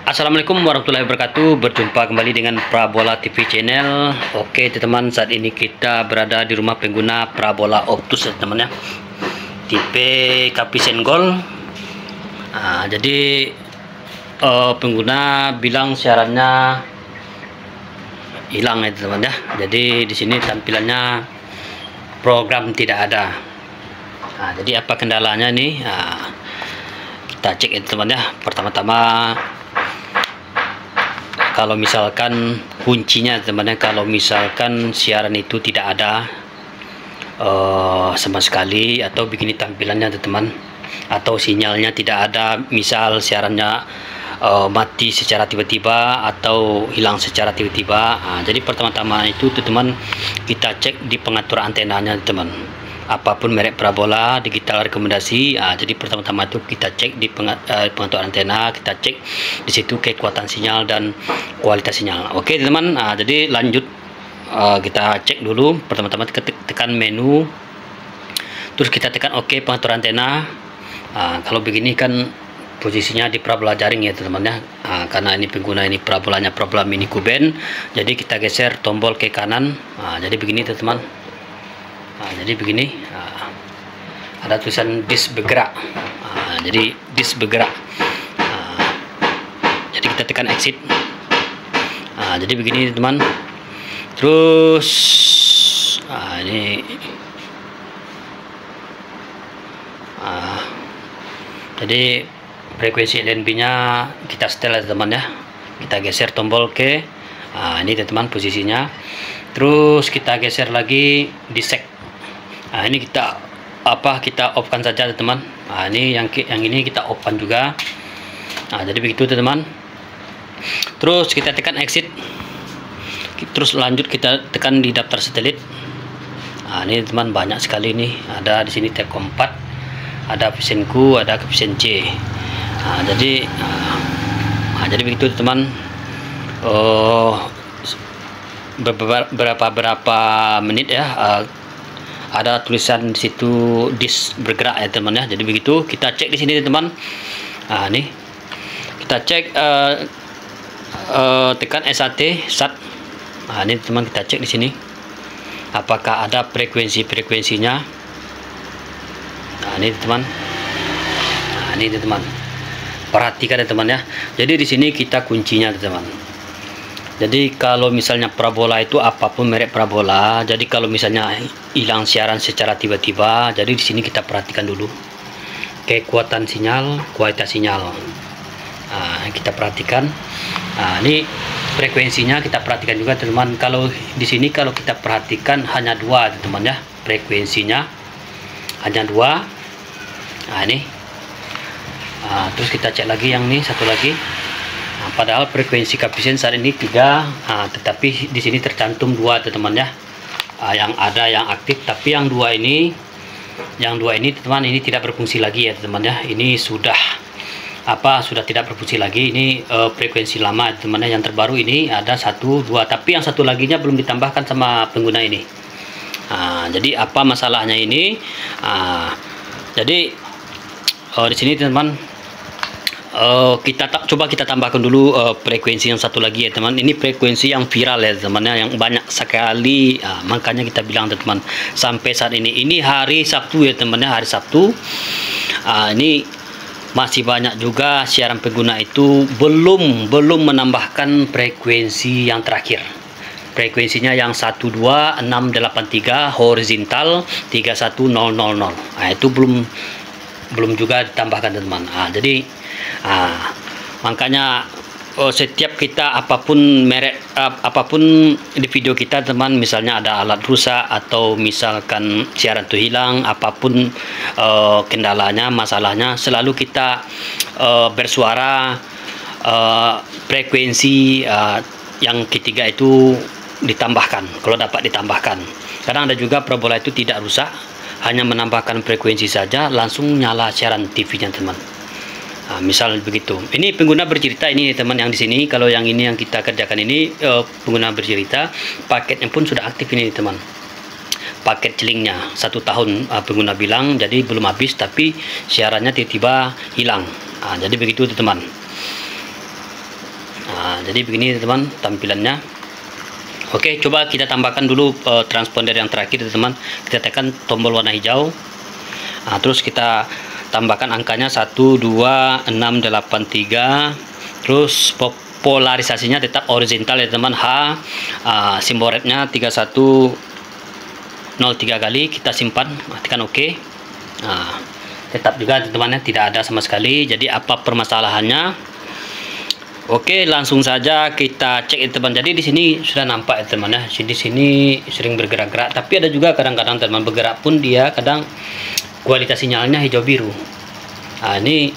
Assalamualaikum warahmatullahi wabarakatuh. Berjumpa kembali dengan Prabola TV Channel. Oke teman-teman, saat ini kita berada di rumah pengguna Prabola Optus teman-teman ya, tipe Capisen Gold. Jadi pengguna bilang siarannya hilang ya teman-teman ya. Jadi di sini tampilannya program tidak ada. Jadi apa kendalanya nih? Kita cek ya teman-teman ya. Pertama-tama, kalau misalkan kuncinya teman-teman, kalau misalkan siaran itu tidak ada sama sekali, atau begini tampilannya teman-teman, atau sinyalnya tidak ada, misal siarannya mati secara tiba-tiba atau hilang secara tiba-tiba. Jadi pertama-tama itu teman-teman kita cek di pengaturan antenanya teman, apapun merek parabola digital rekomendasi. Jadi pertama-tama itu kita cek di pengaturan antena, kita cek di situ kekuatan sinyal dan kualitas sinyal. Oke teman-teman, jadi lanjut, kita cek dulu. Pertama-tama tekan menu, terus kita tekan oke pengaturan antena. Kalau begini kan posisinya di parabola jaring ya teman-teman ya. Karena ini pengguna ini parabolanya parabola mini kuben, jadi kita geser tombol ke kanan. Jadi begini teman-teman. Jadi begini, ada tulisan disk bergerak. Jadi disk bergerak. Jadi kita tekan exit. Jadi begini teman. Terus ini jadi frekuensi LNB nya kita setel ya teman ya. Kita geser tombol ke ini teman posisinya. Terus kita geser lagi di set. Ini kita off kan saja teman. Ini yang ini kita off kan juga. Jadi begitu teman. Terus kita tekan exit. Terus lanjut kita tekan di daftar satelit. Ini teman banyak sekali nih. Ada di sini Telkom 4, ada Vision Q, ada Vision C. Jadi begitu teman. Berapa menit ya, ada tulisan di situ disk bergerak ya teman ya. Jadi begitu kita cek di sini teman. Nih kita cek, tekan SAT SAT. Ini teman kita cek di sini apakah ada frekuensinya. Ini teman. Ini teman, perhatikan ya teman ya. Jadi di sini kita kuncinya teman. Jadi kalau misalnya parabola itu apapun merek parabola, jadi kalau misalnya hilang siaran secara tiba-tiba, jadi di sini kita perhatikan dulu kekuatan sinyal, kualitas sinyal. Kita perhatikan. Ini frekuensinya kita perhatikan juga teman. Kalau di sini kalau kita perhatikan hanya dua teman ya, frekuensinya hanya dua. Ini. Terus kita cek lagi yang ini satu lagi. Padahal frekuensi Capisen saat ini 3, tetapi di sini tercantum 2 teman ya. Yang ada yang aktif, tapi yang dua ini teman ini tidak berfungsi lagi ya teman ya. Ini sudah tidak berfungsi lagi. Ini frekuensi lama teman ya. Yang terbaru ini ada 1, 2, tapi yang satu laginya belum ditambahkan sama pengguna ini. Jadi apa masalahnya ini? Jadi di sini teman, coba kita tambahkan dulu frekuensi yang satu lagi ya teman. Ini frekuensi yang viral ya teman ya, yang banyak sekali. Makanya kita bilang teman, sampai saat ini hari Sabtu ya teman ya, hari Sabtu. Ini masih banyak juga siaran pengguna itu belum menambahkan frekuensi yang terakhir. Frekuensinya yang 12683 horizontal 31000. Itu belum juga ditambahkan teman. Jadi makanya setiap kita apapun merek apapun di video kita teman, misalnya ada alat rusak atau misalkan siaran itu hilang, apapun kendalanya, masalahnya, selalu kita bersuara frekuensi yang ketiga itu ditambahkan kalau dapat ditambahkan. Kadang ada juga parabola itu tidak rusak, hanya menambahkan frekuensi saja langsung nyala siaran TV-nya teman. Misal begitu. Ini pengguna bercerita ini teman yang di sini. Kalau yang ini yang kita kerjakan ini pengguna bercerita, paketnya pun sudah aktif ini teman. Paket celingnya 1 tahun pengguna bilang, jadi belum habis tapi siarannya tiba-tiba hilang. Jadi begitu teman. Jadi begini teman-teman tampilannya. Oke, coba kita tambahkan dulu transponder yang terakhir teman-teman. Kita tekan tombol warna hijau. Terus kita tambahkan angkanya 1, 2, 6, 8, 3. Terus polarisasinya tetap horizontal ya teman. Simbol rednya 3103 kali. Kita simpan, tekan OK. Tetap juga teman-teman, tidak ada sama sekali. Jadi apa permasalahannya? Oke, langsung saja kita cek ya teman. Jadi di sini sudah nampak ya teman ya. Di sini sering bergerak-gerak, tapi ada juga kadang-kadang teman bergerak pun dia kadang kualitas sinyalnya hijau biru. Ini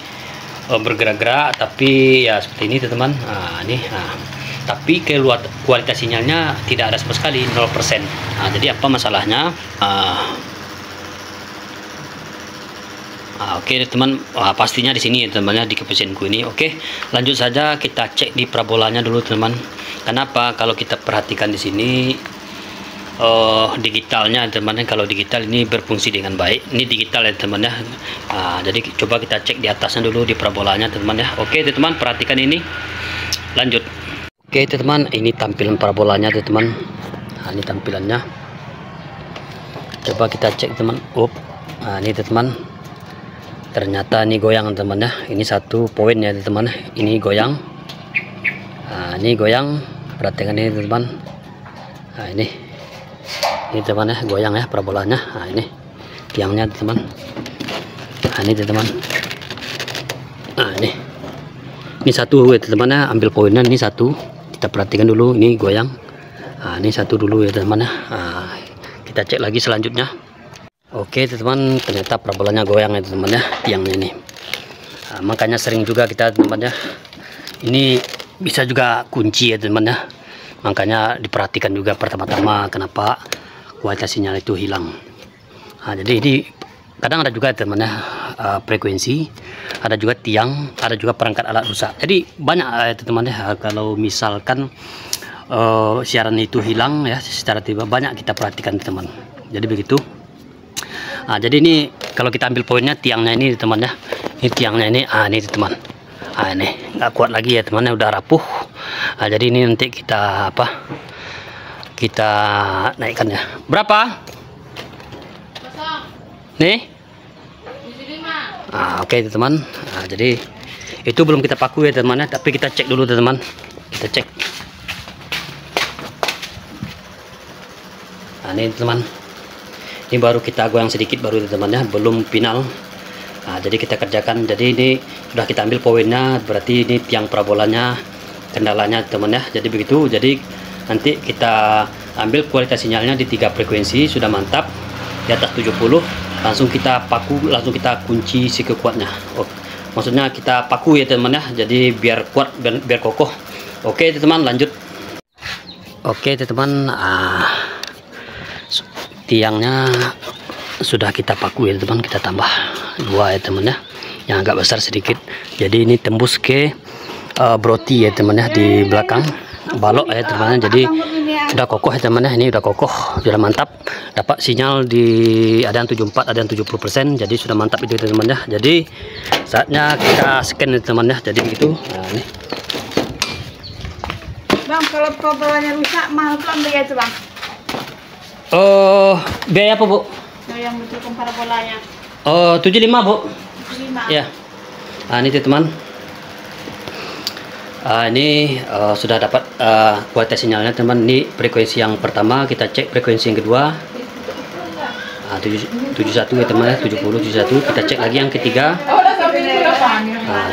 bergerak-gerak tapi ya seperti ini teman. Tapi kualitas sinyalnya tidak ada sama sekali, 0%. Jadi apa masalahnya? Oke teman, pastinya di sini teman-teman di kepesinku ini. Oke, lanjut saja kita cek di parabolanya dulu teman. Kenapa? Kalau kita perhatikan di sini digitalnya teman-teman, kalau digital ini berfungsi dengan baik. Ini digital ya teman ya. Jadi coba kita cek di atasnya dulu di parabolanya teman ya. Oke teman, perhatikan ini. Lanjut. Oke teman, ini tampilan parabolanya teman. Ini tampilannya. Coba kita cek teman. Ini teman. Ternyata ini goyang teman ya. Ini 1 poin ya teman. Ini goyang. Ini goyang. Perhatikan ini teman. Ini teman ya, goyang ya parabolanya. Ini tiangnya teman. Ini teman. Ini 1 ya teman ya. Ambil poinnya ini 1. Kita perhatikan dulu ini goyang. Ini 1 dulu ya teman ya. Kita cek lagi selanjutnya. Oke teman, ternyata parabolanya goyang ya teman ya, tiangnya ini. Makanya sering juga kita teman ya, ini bisa juga kunci ya teman ya. Makanya diperhatikan juga pertama-tama kenapa kualitas sinyal itu hilang. Jadi ini kadang ada juga teman ya, frekuensi, ada juga tiang, ada juga perangkat alat rusak. Jadi banyak teman ya, kalau misalkan siaran itu hilang ya secara tiba, banyak kita perhatikan teman. Jadi begitu. Jadi ini kalau kita ambil poinnya tiangnya ini teman ya. Ini tiangnya ini, ini teman. Ini nggak kuat lagi ya teman ya, udah rapuh. Jadi ini nanti kita kita naikkan ya. Berapa? Nih? Oke teman. Jadi itu belum kita paku ya teman ya, tapi kita cek dulu teman. Kita cek. Ini teman. Ini baru kita goyang sedikit baru teman ya, belum final. Jadi kita kerjakan. Jadi ini sudah kita ambil poinnya, berarti ini tiang parabolanya kendalanya teman ya. Jadi begitu. Jadi nanti kita ambil kualitas sinyalnya di 3 frekuensi sudah mantap di atas 70. Langsung kita paku, langsung kita kunci si kekuatnya. Maksudnya kita paku ya teman ya. Jadi biar kuat, biar kokoh. Oke teman, lanjut. Oke teman. Tiangnya sudah kita paku ya teman, kita tambah 2 ya teman ya, yang agak besar sedikit. Jadi ini tembus ke broti ya teman ya, di belakang balok ya teman ya. Jadi udah kokoh ya teman ya, ini udah kokoh, sudah mantap. Dapat sinyal di ada yang 74, ada yang 70%. Jadi sudah mantap itu teman ya. Jadi saatnya kita scan ya teman ya. Jadi begitu. Ini. Bang, kalau parabolanya rusak mahal kan biaya itu bang? Biaya apa bu? Yang betulkan parabolanya. 75 bu. 75. Ya. Ini teman. Ini sudah dapat kualitas sinyalnya teman. Ini frekuensi yang pertama, kita cek frekuensi yang kedua. 71 ya teman ya, 70, 71. Kita cek lagi yang ketiga.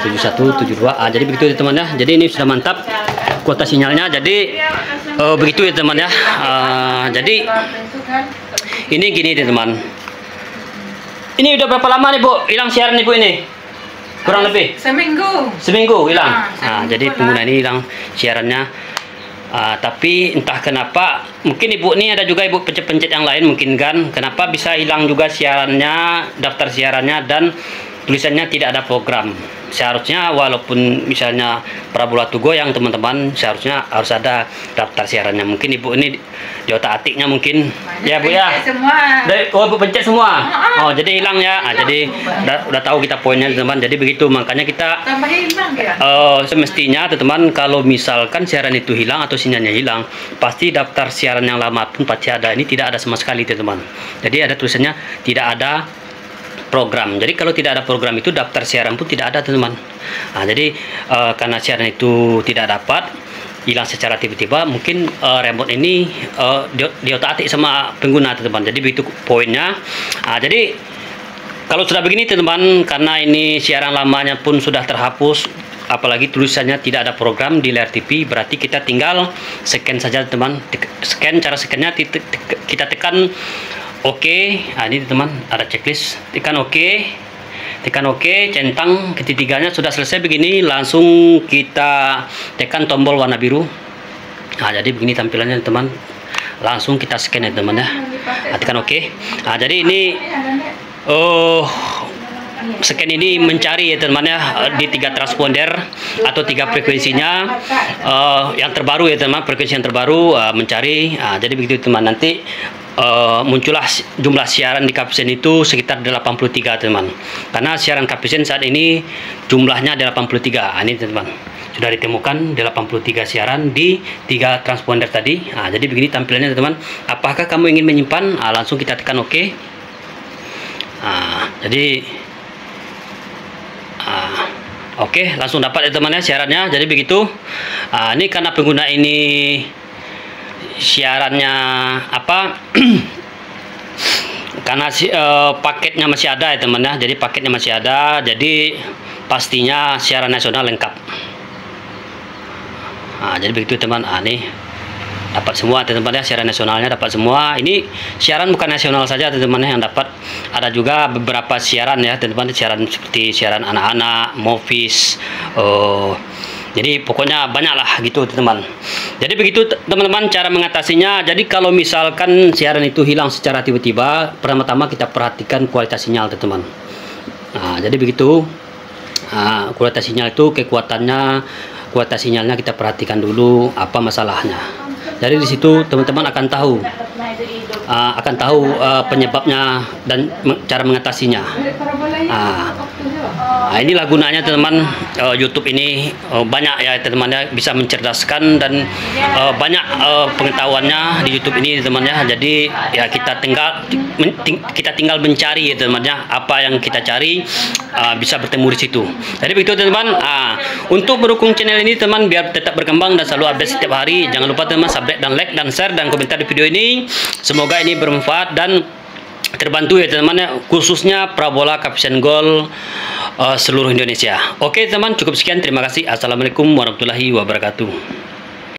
71, 72. Jadi begitu ya teman ya. Jadi ini sudah mantap kualitas sinyalnya. Jadi begitu ya teman ya. Jadi ini gini teman. Ini udah berapa lama nih bu hilang siaran nih bu ini? Kurang lebih seminggu hilang. Jadi pengguna ini hilang siarannya. Tapi entah kenapa, mungkin ibu ini ada juga ibu pencet-pencet yang lain mungkin kan, kenapa bisa hilang juga siarannya, daftar siarannya, dan tulisannya tidak ada program. Seharusnya walaupun misalnya Parabola to goyang teman-teman, seharusnya harus ada daftar siarannya. Mungkin ibu ini di otak atiknya mungkin ya bu ya. Oh, ibu pencet semua. Oh, jadi hilang ya. Jadi udah tahu kita poinnya teman. Jadi begitu, makanya kita semestinya teman-teman kalau misalkan siaran itu hilang atau sinyalnya hilang, pasti daftar siaran yang lama pun pasti ada. Ini tidak ada sama sekali teman-teman. Jadi ada tulisannya tidak ada program. Jadi kalau tidak ada program itu daftar siaran pun tidak ada teman-teman. Nah, jadi karena siaran itu tidak dapat, hilang secara tiba-tiba, mungkin remote ini di otak-atik sama pengguna teman-teman. Jadi begitu poinnya. Nah, jadi kalau sudah begini teman-teman, karena ini siaran lamanya pun sudah terhapus, apalagi tulisannya tidak ada program di layar TV, berarti kita tinggal scan saja teman. Scan, cara scannya kita tekan Oke. Nah, ini teman ada checklist, tekan oke, centang ketiganya sudah selesai begini, langsung kita tekan tombol warna biru. Nah, jadi begini tampilannya teman, langsung kita scan ya teman ya. Nah, tekan oke. Nah, jadi ini scan ini mencari ya teman ya, di 3 transponder atau 3 frekuensinya yang terbaru ya teman, frekuensi yang terbaru mencari. Nah, jadi begitu teman, nanti muncullah jumlah siaran di Kapsen itu sekitar 83 teman, karena siaran Kapsen saat ini jumlahnya ada 83. Ini teman sudah ditemukan 83 siaran di 3 transponder tadi. Nah, jadi begini tampilannya teman. Apakah kamu ingin menyimpan? Nah, langsung kita tekan oke. Nah, jadi oke, langsung dapat ya teman ya siarannya. Jadi begitu. Ini karena pengguna ini siarannya karena paketnya masih ada ya teman ya. Jadi paketnya masih ada, jadi pastinya siaran nasional lengkap. Jadi begitu teman. Nih dapat semua teman ya, siaran nasionalnya dapat semua. Ini siaran bukan nasional saja teman yang dapat, ada juga beberapa siaran ya teman, siaran seperti siaran anak-anak, movies, jadi pokoknya banyak lah gitu teman. Jadi begitu teman-teman cara mengatasinya. Jadi kalau misalkan siaran itu hilang secara tiba-tiba, pertama-tama kita perhatikan kualitas sinyal teman. Nah, jadi begitu. Kualitas sinyal itu kualitas sinyalnya kita perhatikan dulu apa masalahnya. Jadi di situ teman-teman akan tahu penyebabnya dan cara mengatasinya. Inilah gunanya teman-teman, YouTube ini banyak ya teman-teman ya, bisa mencerdaskan dan banyak pengetahuannya di YouTube ini teman-teman ya. Jadi ya kita tinggal mencari ya teman-teman ya, apa yang kita cari bisa bertemu di situ. Jadi begitu teman-teman. Untuk mendukung channel ini teman biar tetap berkembang dan selalu update setiap hari, jangan lupa teman subscribe dan like dan share dan komentar di video ini. Semoga ini bermanfaat dan terbantu ya teman ya, khususnya Parabola Kapsen Gold seluruh Indonesia. Oke teman, cukup sekian, terima kasih. Assalamualaikum warahmatullahi wabarakatuh.